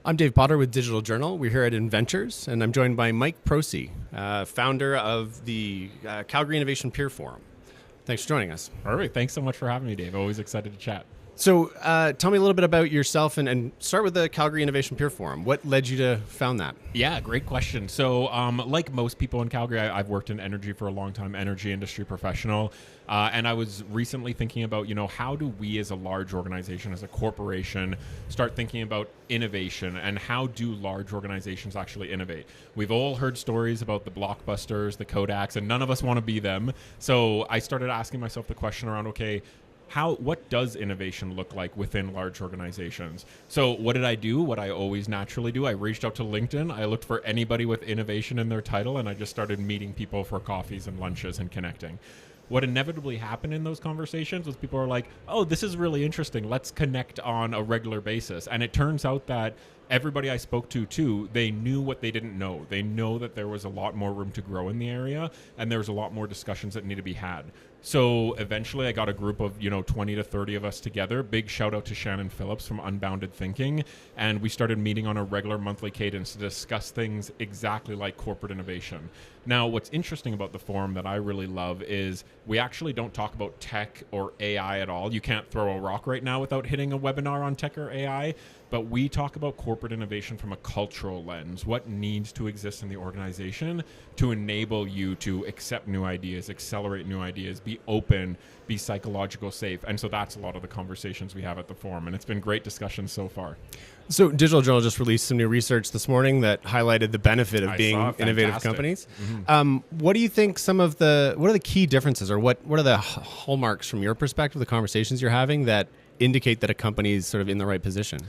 I'm Dave Potter with Digital Journal. We're here at Inventures, and I'm joined by Mike Procee, founder of the Calgary Innovation Peer Forum. Thanks for joining us. Perfect. Thanks so much for having me, Dave. Always excited to chat. So tell me a little bit about yourself and start with the Calgary Innovation Peer Forum. What led you to found that? Yeah, great question. So like most people in Calgary, I've worked in energy for a long time, energy industry professional. And I was recently thinking about, how do we as a large organization, as a corporation, start thinking about innovation and how do large organizations actually innovate? We've all heard stories about the Blockbusters, the Kodaks, and none of us want to be them. So I started asking myself the question around, okay, what does innovation look like within large organizations? So what did I do? What I always naturally do, I reached out to LinkedIn. I looked for anybody with innovation in their title, and I just started meeting people for coffees and lunches and connecting. What inevitably happened in those conversations was people are like, oh, this is really interesting. Let's connect on a regular basis. And it turns out that everybody I spoke to, too, they knew what they didn't know. They know that there was a lot more room to grow in the area, and there was a lot more discussions that need to be had. So eventually I got a group of 20 to 30 of us together. Big shout out to Shannon Phillips from Unbounded Thinking. And we started meeting on a regular monthly cadence to discuss things exactly like corporate innovation. Now, what's interesting about the forum that I really love is we actually don't talk about tech or AI at all. You can't throw a rock right now without hitting a webinar on tech or AI. But we talk about corporate innovation from a cultural lens. What needs to exist in the organization to enable you to accept new ideas, accelerate new ideas, be open, be psychological safe. And so that's a lot of the conversations we have at the forum. And it's been great discussions so far. So Digital Journal just released some new research this morning that highlighted the benefit of being innovative companies. Mm-hmm. What do you think what are the key differences, or what are the hallmarks from your perspective, the conversations you're having that indicate that a company is sort of in the right position?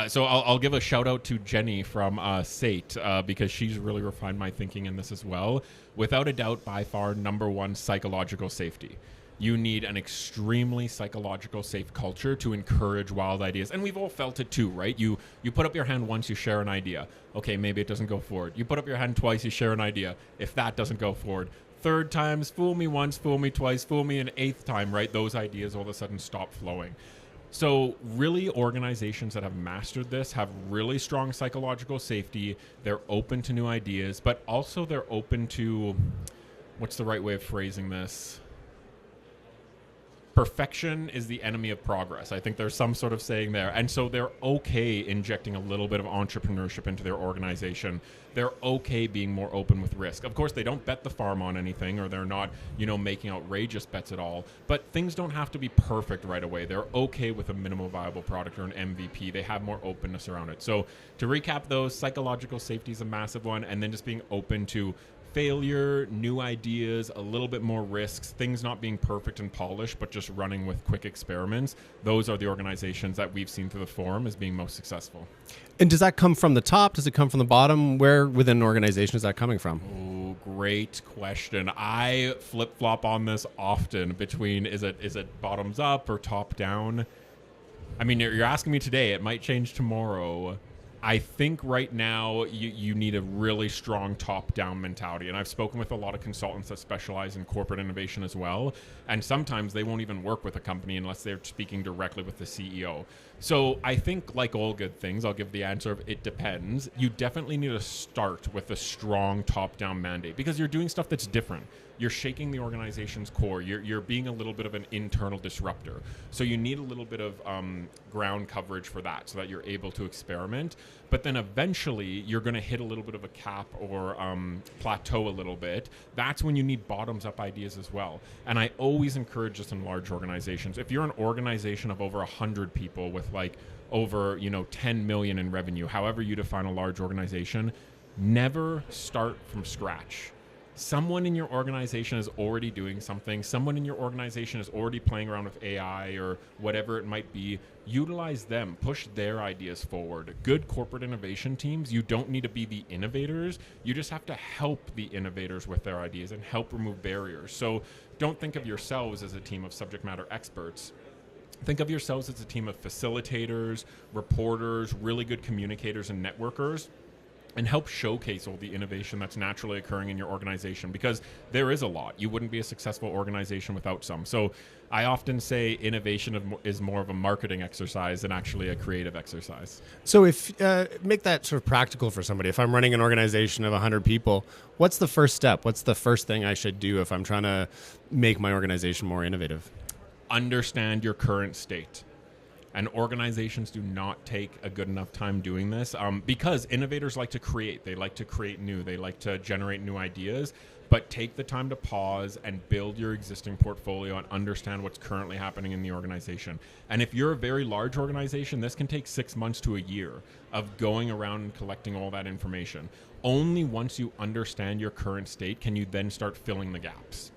So I'll give a shout out to Jenny from SATE because she's really refined my thinking in this as well. Without a doubt, by far, number one, psychological safety. You need an extremely psychological safe culture to encourage wild ideas. And we've all felt it too, right? You put up your hand once, you share an idea. Okay, maybe it doesn't go forward. You put up your hand twice, you share an idea. If that doesn't go forward, third times, fool me once, fool me twice, fool me an eighth time, right? Those ideas all of a sudden stop flowing. So really, organizations that have mastered this have really strong psychological safety. They're open to new ideas, but also they're open to, what's the right way of phrasing this? Perfection is the enemy of progress. I think there's some sort of saying there. And so they're okay injecting a little bit of entrepreneurship into their organization. They're okay being more open with risk. Of course, they don't bet the farm on anything, or they're not, making outrageous bets at all. But things don't have to be perfect right away. They're okay with a minimal viable product or an MVP. They have more openness around it. So to recap those, psychological safety is a massive one, and then just being open to failure, new ideas, a little bit more risks, things not being perfect and polished, but just running with quick experiments. Those are the organizations that we've seen through the forum as being most successful. And does that come from the top? Does it come from the bottom? Where within an organization is that coming from? Oh, great question. I flip-flop on this often between is it bottoms up or top down? I mean, you're asking me today. It might change tomorrow. I think right now you need a really strong top-down mentality. And I've spoken with a lot of consultants that specialize in corporate innovation as well. And sometimes they won't even work with a company unless they're speaking directly with the CEO. So I think, like all good things, I'll give the answer of it depends. You definitely need to start with a strong top-down mandate because you're doing stuff that's different. You're shaking the organization's core. You're being a little bit of an internal disruptor. So you need a little bit of ground coverage for that so that you're able to experiment. But then eventually you're going to hit a little bit of a cap or plateau a little bit. That's when you need bottoms-up ideas as well. And I always encourage this in large organizations. If you're an organization of over 100 people with over 10 million in revenue, however you define a large organization, never start from scratch. Someone in your organization is already doing something. Someone in your organization is already playing around with AI or whatever it might be. Utilize them. Push their ideas forward. Good corporate innovation teams, you don't need to be the innovators. You just have to help the innovators with their ideas and help remove barriers. So don't think of yourselves as a team of subject matter experts. Think of yourselves as a team of facilitators, reporters, really good communicators and networkers. and help showcase all the innovation that's naturally occurring in your organization, because there is a lot. You wouldn't be a successful organization without some. So I often say innovation is more of a marketing exercise than actually a creative exercise. So if make that sort of practical for somebody. If I'm running an organization of 100 people, what's the first step? What's the first thing I should do if I'm trying to make my organization more innovative? Understand your current state. And organizations do not take a good enough time doing this because innovators like to create. They like to create new. They like to generate new ideas. But take the time to pause and build your existing portfolio and understand what's currently happening in the organization. And if you're a very large organization, this can take 6 months to a year of going around and collecting all that information. Only once you understand your current state can you then start filling the gaps.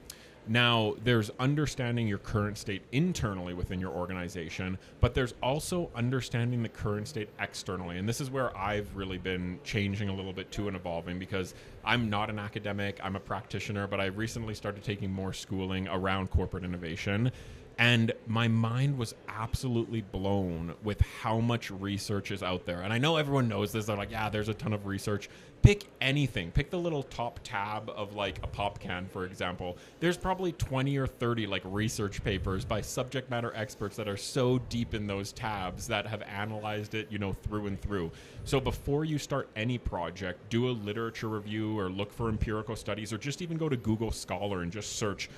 Now, there's understanding your current state internally within your organization, but there's also understanding the current state externally. And this is where I've really been changing a little bit too and evolving, because I'm not an academic, I'm a practitioner, but I recently started taking more schooling around corporate innovation. And my mind was absolutely blown with how much research is out there. And I know everyone knows this. They're like, yeah, there's a ton of research. Pick anything. Pick the little top tab of like a pop can, for example. There's probably 20 or 30 like research papers by subject matter experts that are so deep in those tabs that have analyzed it, through and through. So before you start any project, do a literature review or look for empirical studies, or just even go to Google Scholar and just search,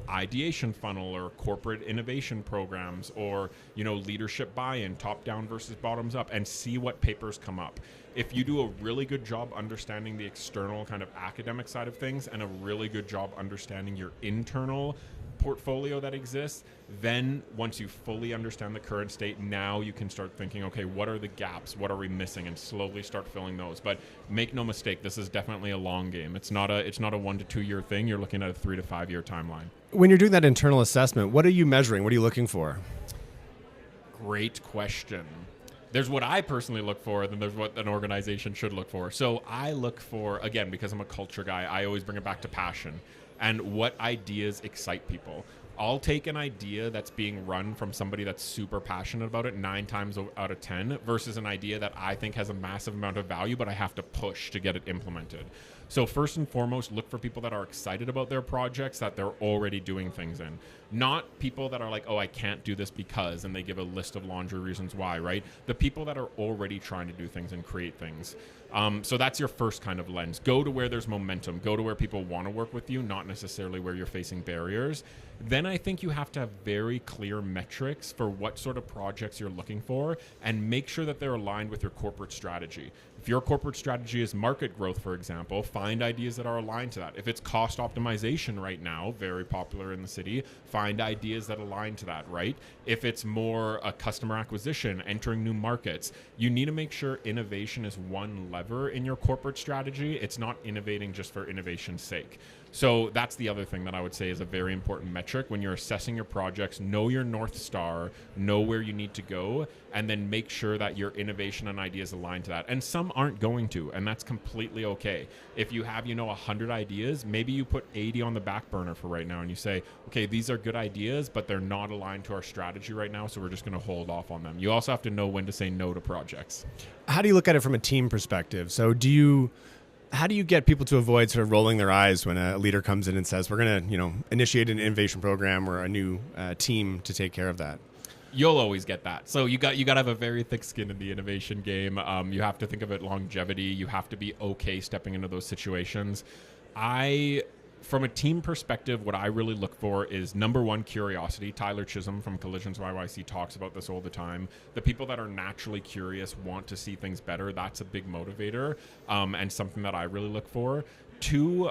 ideation funnel or corporate innovation programs, or, leadership buy-in, top-down versus bottoms-up, and see what papers come up. If you do a really good job understanding the external kind of academic side of things and a really good job understanding your internal portfolio that exists, then once you fully understand the current state, now you can start thinking, okay, what are the gaps? What are we missing? And slowly start filling those. But make no mistake, this is definitely a long game. It's not a 1 to 2 year thing. You're looking at a 3 to 5 year timeline. When you're doing that internal assessment, what are you measuring? What are you looking for? Great question. There's what I personally look for, and then there's what an organization should look for. So I look for, again, because I'm a culture guy, I always bring it back to passion and what ideas excite people. I'll take an idea that's being run from somebody that's super passionate about it 9 times out of 10 versus an idea that I think has a massive amount of value, but I have to push to get it implemented. So first and foremost, look for people that are excited about their projects that they're already doing things in. Not people that are like, oh, I can't do this because, and they give a list of laundry reasons why, right? The people that are already trying to do things and create things. So that's your first kind of lens. Go to where there's momentum. Go to where people want to work with you, not necessarily where you're facing barriers. Then I think you have to have very clear metrics for what sort of projects you're looking for, and make sure that they're aligned with your corporate strategy. If your corporate strategy is market growth, for example, find ideas that are aligned to that. If it's cost optimization right now, very popular in the city, find ideas that align to that, right? If it's more a customer acquisition, entering new markets, you need to make sure innovation is one lever in your corporate strategy. It's not innovating just for innovation's sake. So that's the other thing that I would say is a very important metric when you're assessing your projects. Know your North Star, know where you need to go, and then make sure that your innovation and ideas align to that. And some aren't going to, and that's completely okay. If you have, 100 ideas, maybe you put 80 on the back burner for right now, and you say, okay, these are good ideas, but they're not aligned to our strategy right now, so we're just going to hold off on them. You also have to know when to say no to projects. How do you look at it from a team perspective? So how do you get people to avoid sort of rolling their eyes when a leader comes in and says, we're going to, initiate an innovation program or a new team to take care of that? You'll always get that. So you got to have a very thick skin in the innovation game. You have to think of it longevity. You have to be okay stepping into those situations. From a team perspective, what I really look for is, number one, curiosity. Tyler Chisholm from Collisions YYC talks about this all the time. The people that are naturally curious, want to see things better. That's a big motivator, and something that I really look for. 2,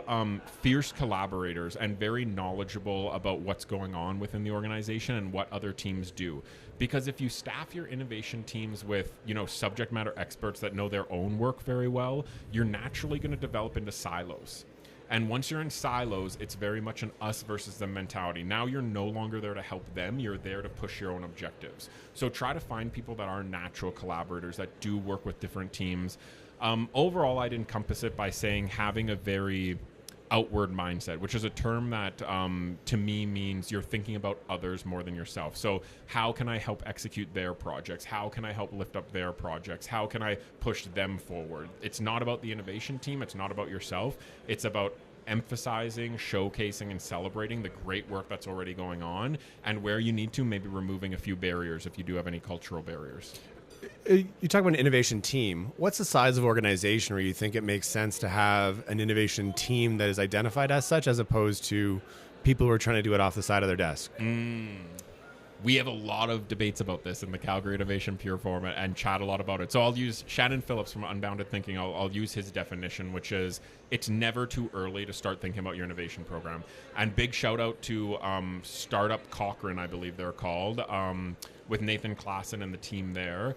fierce collaborators and very knowledgeable about what's going on within the organization and what other teams do. Because if you staff your innovation teams with, subject matter experts that know their own work very well, you're naturally going to develop into silos. And once you're in silos, it's very much an us versus them mentality. Now you're no longer there to help them. You're there to push your own objectives. So try to find people that are natural collaborators that do work with different teams. Overall, I'd encompass it by saying having a very outward mindset, which is a term that to me means you're thinking about others more than yourself. So how can I help execute their projects? How can I help lift up their projects? How can I push them forward? It's not about the innovation team. It's not about yourself. It's about emphasizing, showcasing, and celebrating the great work that's already going on, and where you need to, maybe removing a few barriers if you do have any cultural barriers. You talk about an innovation team. What's the size of organization where you think it makes sense to have an innovation team that is identified as such, as opposed to people who are trying to do it off the side of their desk? We have a lot of debates about this in the Calgary Innovation Peer Forum and chat a lot about it. So I'll use Shannon Phillips from Unbounded Thinking. I'll use his definition, which is it's never too early to start thinking about your innovation program. And big shout out to Startup Cochrane, I believe they're called, with Nathan Klassen and the team there.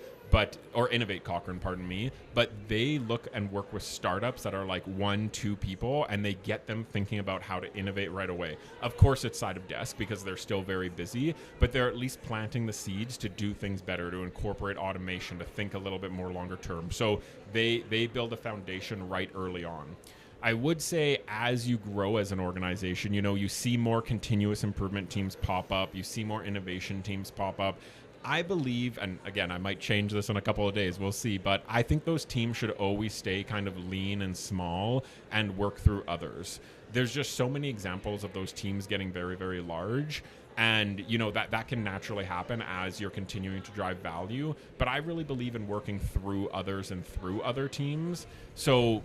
Or Innovate Cochrane, pardon me, but they look and work with startups that are like 1-2 people, and they get them thinking about how to innovate right away. Of course, it's side of desk because they're still very busy, but they're at least planting the seeds to do things better, to incorporate automation, to think a little bit more longer term. So they build a foundation right early on. I would say as you grow as an organization, you see more continuous improvement teams pop up, you see more innovation teams pop up. I believe, and again, I might change this in a couple of days, we'll see, but I think those teams should always stay kind of lean and small and work through others. There's just so many examples of those teams getting very, very large, and that can naturally happen as you're continuing to drive value. But I really believe in working through others and through other teams. So,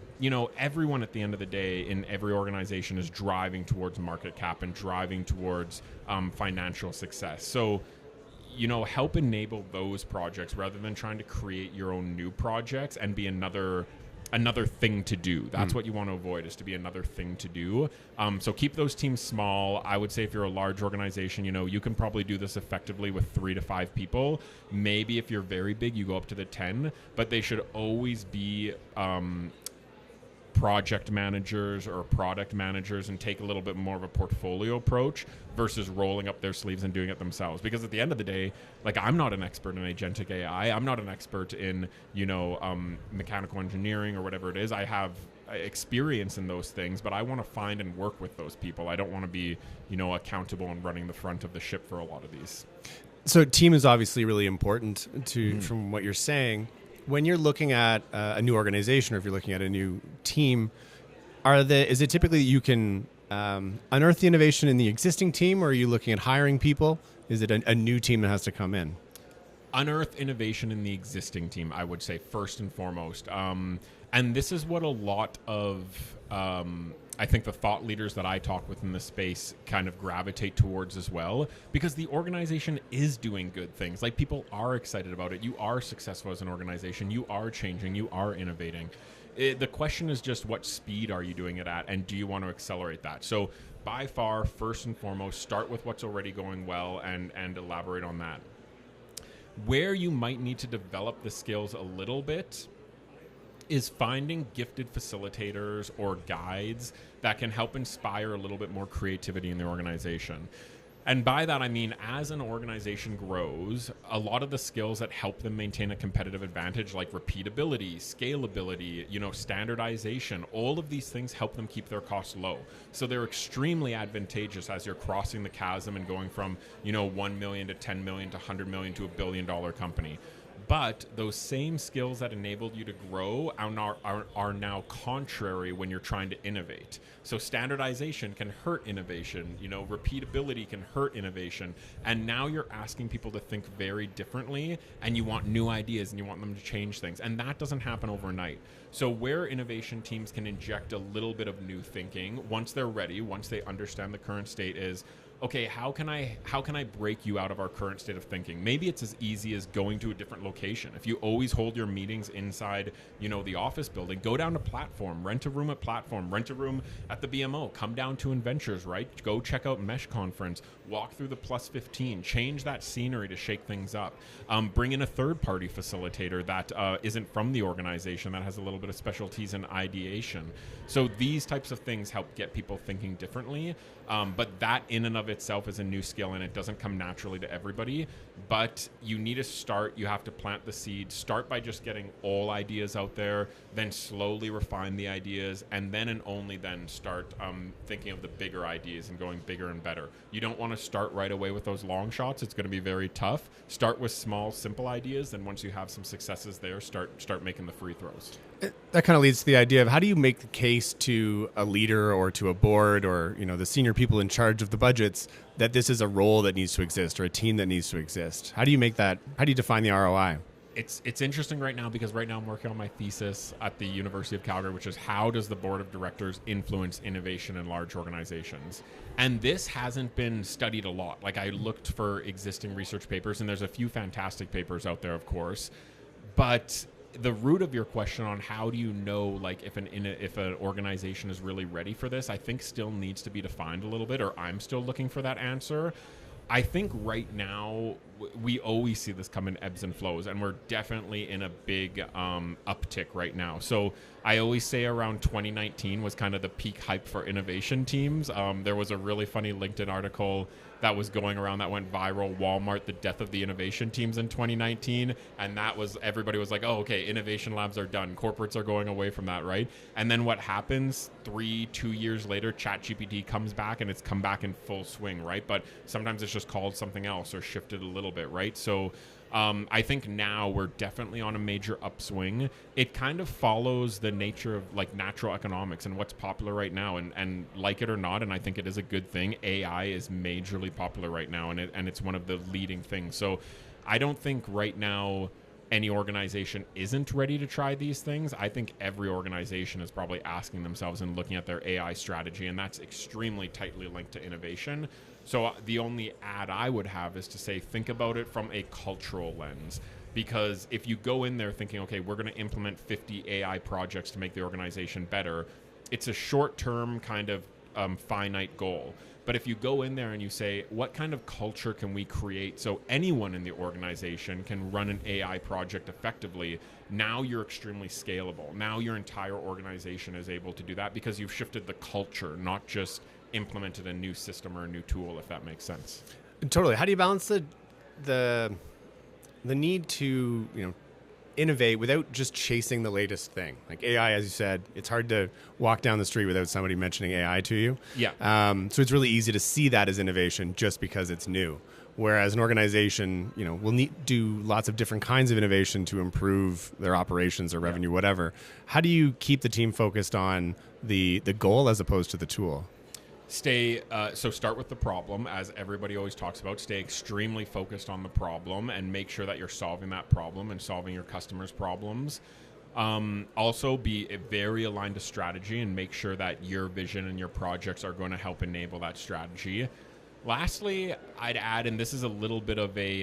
everyone at the end of the day in every organization is driving towards market cap and driving towards financial success. So, help enable those projects rather than trying to create your own new projects and be another thing to do. That's what you want to avoid, is to be another thing to do. So keep those teams small. I would say if you're a large organization, you can probably do this effectively with 3 to 5 people. Maybe if you're very big, you go up to the 10, but they should always be project managers or product managers and take a little bit more of a portfolio approach versus rolling up their sleeves and doing it themselves. Because at the end of the day, like, I'm not an expert in agentic AI. I'm not an expert in, mechanical engineering or whatever it is. I have experience in those things, but I want to find and work with those people. I don't want to be, accountable and running the front of the ship for a lot of these. So team is obviously really important from what you're saying. When you're looking at a new organization, or if you're looking at a new team, is it typically you can unearth the innovation in the existing team, or are you looking at hiring people? Is it a new team that has to come in? Unearth innovation in the existing team, I would say, first and foremost. And this is what a lot of, I think, the thought leaders that I talk with in the space kind of gravitate towards as well, because the organization is doing good things. Like, people are excited about it. You are successful as an organization. You are changing. You are innovating. The question is just, what speed are you doing it at, and do you want to accelerate that? So by far, first and foremost, start with what's already going well and elaborate on that. Where you might need to develop the skills a little bit is finding gifted facilitators or guides that can help inspire a little bit more creativity in the organization. And by that, I mean, as an organization grows, a lot of the skills that help them maintain a competitive advantage, like repeatability, scalability, standardization, all of these things help them keep their costs low. So they're extremely advantageous as you're crossing the chasm and going from, 1 million to 10 million to 100 million to $1 billion company. But those same skills that enabled you to grow are now contrary when you're trying to innovate. So standardization can hurt innovation, repeatability can hurt innovation. And now you're asking people to think very differently, and you want new ideas and you want them to change things. And that doesn't happen overnight. So where innovation teams can inject a little bit of new thinking, once they're ready, once they understand the current state, is, okay, how can I break you out of our current state of thinking? Maybe it's as easy as going to a different location. If you always hold your meetings inside, the office building, go down to Platform, rent a room at Platform, rent a room at the BMO, come down to Inventures, right? Go check out Mesh Conference, walk through the Plus 15, change that scenery to shake things up. Bring in a third-party facilitator that isn't from the organization, that has a little bit of specialties in ideation. So these types of things help get people thinking differently, but that in and of itself is a new skill and it doesn't come naturally to everybody, but you need to start. You have to plant the seed. Start by just getting all ideas out there, then slowly refine the ideas, and then and only then start thinking of the bigger ideas and going bigger and better. You don't want to start right away with those long shots. It's going to be very tough. Start with small, simple ideas, and once you have some successes there, start making the free throws. That kind of leads to the idea of how do you make the case to a leader or to a board or the senior people in charge of the budgets that this is a role that needs to exist or a team that needs to exist? How do you make that? How do you define the ROI? It's interesting right now because right now I'm working on my thesis at the University of Calgary, which is how does the board of directors influence innovation in large organizations? And this hasn't been studied a lot. Like I looked for existing research papers, and there's a few fantastic papers out there, of course, but the root of your question on how do you know, like, if an organization is really ready for this, I think still needs to be defined a little bit, or I'm still looking for that answer. I think right now we always see this come in ebbs and flows, and we're definitely in a big uptick right now. So I always say around 2019 was kind of the peak hype for innovation teams. There was a really funny LinkedIn article that was going around that went viral, Walmart, the death of the innovation teams in 2019. And that was, everybody was like, oh, okay, innovation labs are done. Corporates are going away from that, right? And then what happens 2 years later, ChatGPT comes back and it's come back in full swing, right? But sometimes it's just called something else or shifted a little bit, right? So I think now we're definitely on a major upswing. It kind of follows the nature of like natural economics and what's popular right now, and like it or not, and I think it is a good thing, AI is majorly popular right now, and it's one of the leading things. So I don't think right now any organization isn't ready to try these things. I think every organization is probably asking themselves and looking at their AI strategy, and that's extremely tightly linked to innovation. So the only add I would have is to say, think about it from a cultural lens. Because if you go in there thinking, okay, we're going to implement 50 AI projects to make the organization better, it's a short-term kind of finite goal. But if you go in there and you say, what kind of culture can we create so anyone in the organization can run an AI project effectively, now you're extremely scalable. Now your entire organization is able to do that because you've shifted the culture, not just implemented a new system or a new tool, if that makes sense. Totally. How do you balance the need to innovate without just chasing the latest thing? Like AI, as you said, it's hard to walk down the street without somebody mentioning AI to you. Yeah. So it's really easy to see that as innovation just because it's new. Whereas an organization, will do lots of different kinds of innovation to improve their operations or revenue, whatever. How do you keep the team focused on the goal as opposed to the tool? So start with the problem, as everybody always talks about. Stay extremely focused on the problem and make sure that you're solving that problem and solving your customers' problems. Also be very aligned to strategy and make sure that your vision and your projects are going to help enable that strategy. Lastly, I'd add, and this is a little bit of a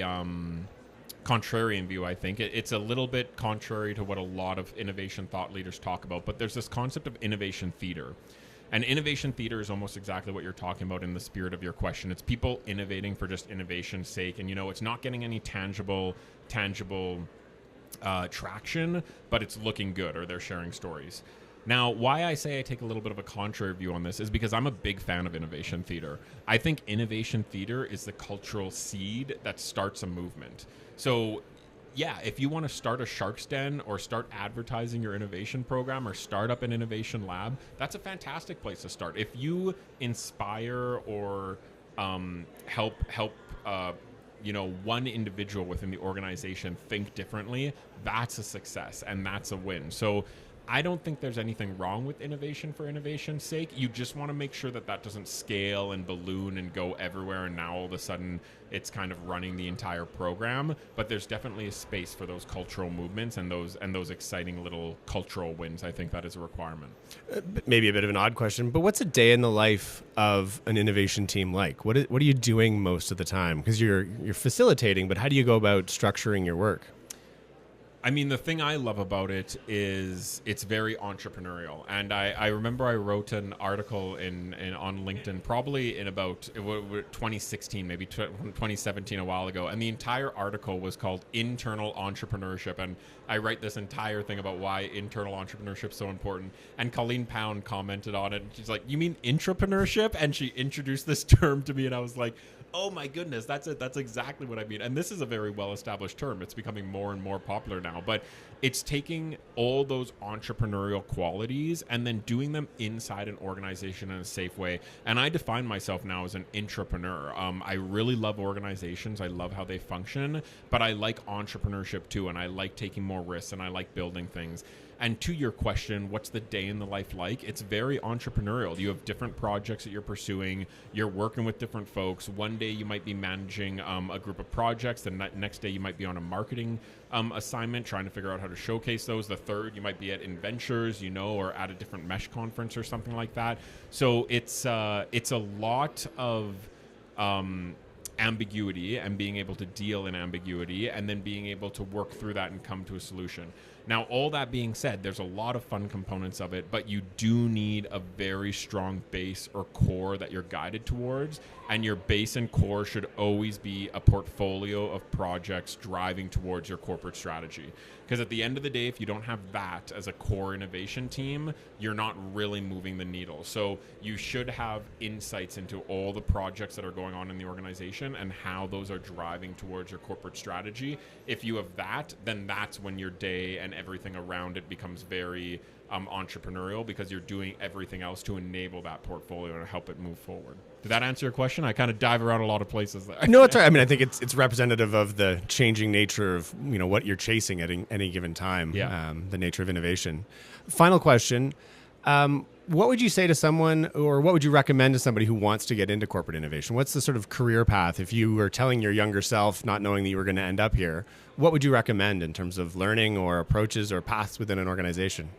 contrarian view, I think. It's a little bit contrary to what a lot of innovation thought leaders talk about, but there's this concept of innovation theater. And innovation theater is almost exactly what you're talking about in the spirit of your question. It's people innovating for just innovation's sake. And, it's not getting any tangible traction, but it's looking good, or they're sharing stories. Now, why I say I take a little bit of a contrary view on this is because I'm a big fan of innovation theater. I think innovation theater is the cultural seed that starts a movement. So yeah, if you want to start a Shark's Den or start advertising your innovation program or start up an innovation lab, that's a fantastic place to start. If you inspire or help one individual within the organization think differently, that's a success and that's a win. So I don't think there's anything wrong with innovation for innovation's sake. You just want to make sure that that doesn't scale and balloon and go everywhere, and now all of a sudden it's kind of running the entire program. But there's definitely a space for those cultural movements and those exciting little cultural wins. I think that is a requirement. Maybe a bit of an odd question, but what's a day in the life of an innovation team like? What are you doing most of the time? Because you're facilitating, but how do you go about structuring your work? I mean, the thing I love about it is it's very entrepreneurial. And I remember I wrote an article on LinkedIn probably in about 2016, maybe 2017, a while ago. And the entire article was called Internal Entrepreneurship. And I write this entire thing about why internal entrepreneurship is so important. And Colleen Pound commented on it. And she's like, "You mean intrapreneurship?" And she introduced this term to me. And I was like, oh my goodness, that's it. That's exactly what I mean. And this is a very well-established term. It's becoming more and more popular now. But it's taking all those entrepreneurial qualities and then doing them inside an organization in a safe way. And I define myself now as an intrapreneur. I really love organizations. I love how they function. But I like entrepreneurship too. And I like taking more risks. And I like building things. And to your question, what's the day in the life like? It's very entrepreneurial. You have different projects that you're pursuing. You're working with different folks. One day you might be managing a group of projects. The next day you might be on a marketing assignment, trying to figure out how to showcase those. The third, you might be at Inventures, or at a different mesh conference or something like that. So it's a lot of ambiguity and being able to deal in ambiguity and then being able to work through that and come to a solution. Now, all that being said, there's a lot of fun components of it, but you do need a very strong base or core that you're guided towards. And your base and core should always be a portfolio of projects driving towards your corporate strategy. Because at the end of the day, if you don't have that as a core innovation team, you're not really moving the needle. So you should have insights into all the projects that are going on in the organization and how those are driving towards your corporate strategy. If you have that, then that's when your day and everything around it becomes very entrepreneurial, because you're doing everything else to enable that portfolio and help it move forward. Did that answer your question? I kind of dive around a lot of places there. No, it's right. I mean, I think it's representative of the changing nature of what you're chasing at any given time. Yeah. The nature of innovation. Final question: what would you say to someone, or what would you recommend to somebody who wants to get into corporate innovation? What's the sort of career path? If you were telling your younger self, not knowing that you were going to end up here, what would you recommend in terms of learning or approaches or paths within an organization?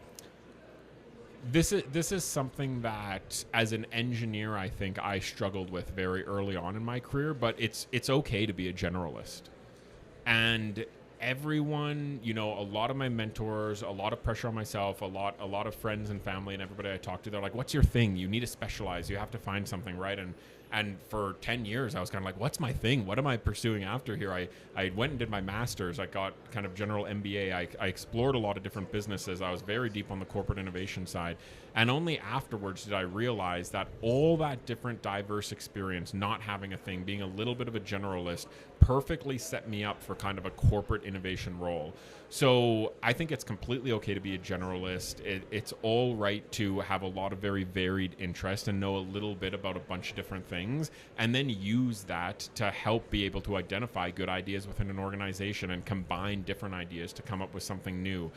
This is something that, as an engineer, I think I struggled with very early on in my career, but it's okay to be a generalist. And everyone, a lot of my mentors, a lot of pressure on myself, a lot of friends and family and everybody I talk to, they're like, "What's your thing? You need to specialize. You have to find something," right? And for 10 years, I was kind of like, what's my thing? What am I pursuing after here? I went and did my master's. I got kind of general MBA. I explored a lot of different businesses. I was very deep on the corporate innovation side. And only afterwards did I realize that all that different diverse experience, not having a thing, being a little bit of a generalist, perfectly set me up for kind of a corporate innovation role. So I think it's completely okay to be a generalist. It's all right to have a lot of very varied interests and know a little bit about a bunch of different things, and then use that to help be able to identify good ideas within an organization and combine different ideas to come up with something new.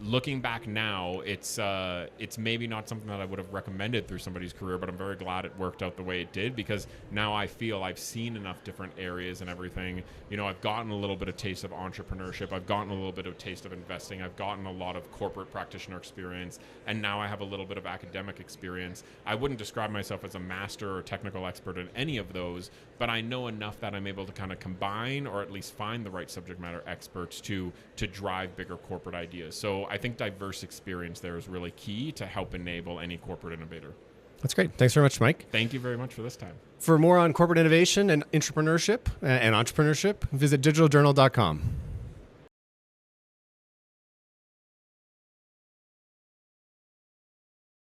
Looking back now, it's maybe not something that I would have recommended through somebody's career, but I'm very glad it worked out the way it did, because now I feel I've seen enough different areas and everything. I've gotten a little bit of taste of entrepreneurship. I've gotten a little bit of taste of investing. I've gotten a lot of corporate practitioner experience, and now I have a little bit of academic experience. I wouldn't describe myself as a master or technical expert in any of those, but I know enough that I'm able to kind of combine, or at least find the right subject matter experts to drive bigger corporate ideas. So I think diverse experience there is really key to help enable any corporate innovator. That's great. Thanks very much, Mike. Thank you very much for this time. For more on corporate innovation and entrepreneurship, visit digitaljournal.com.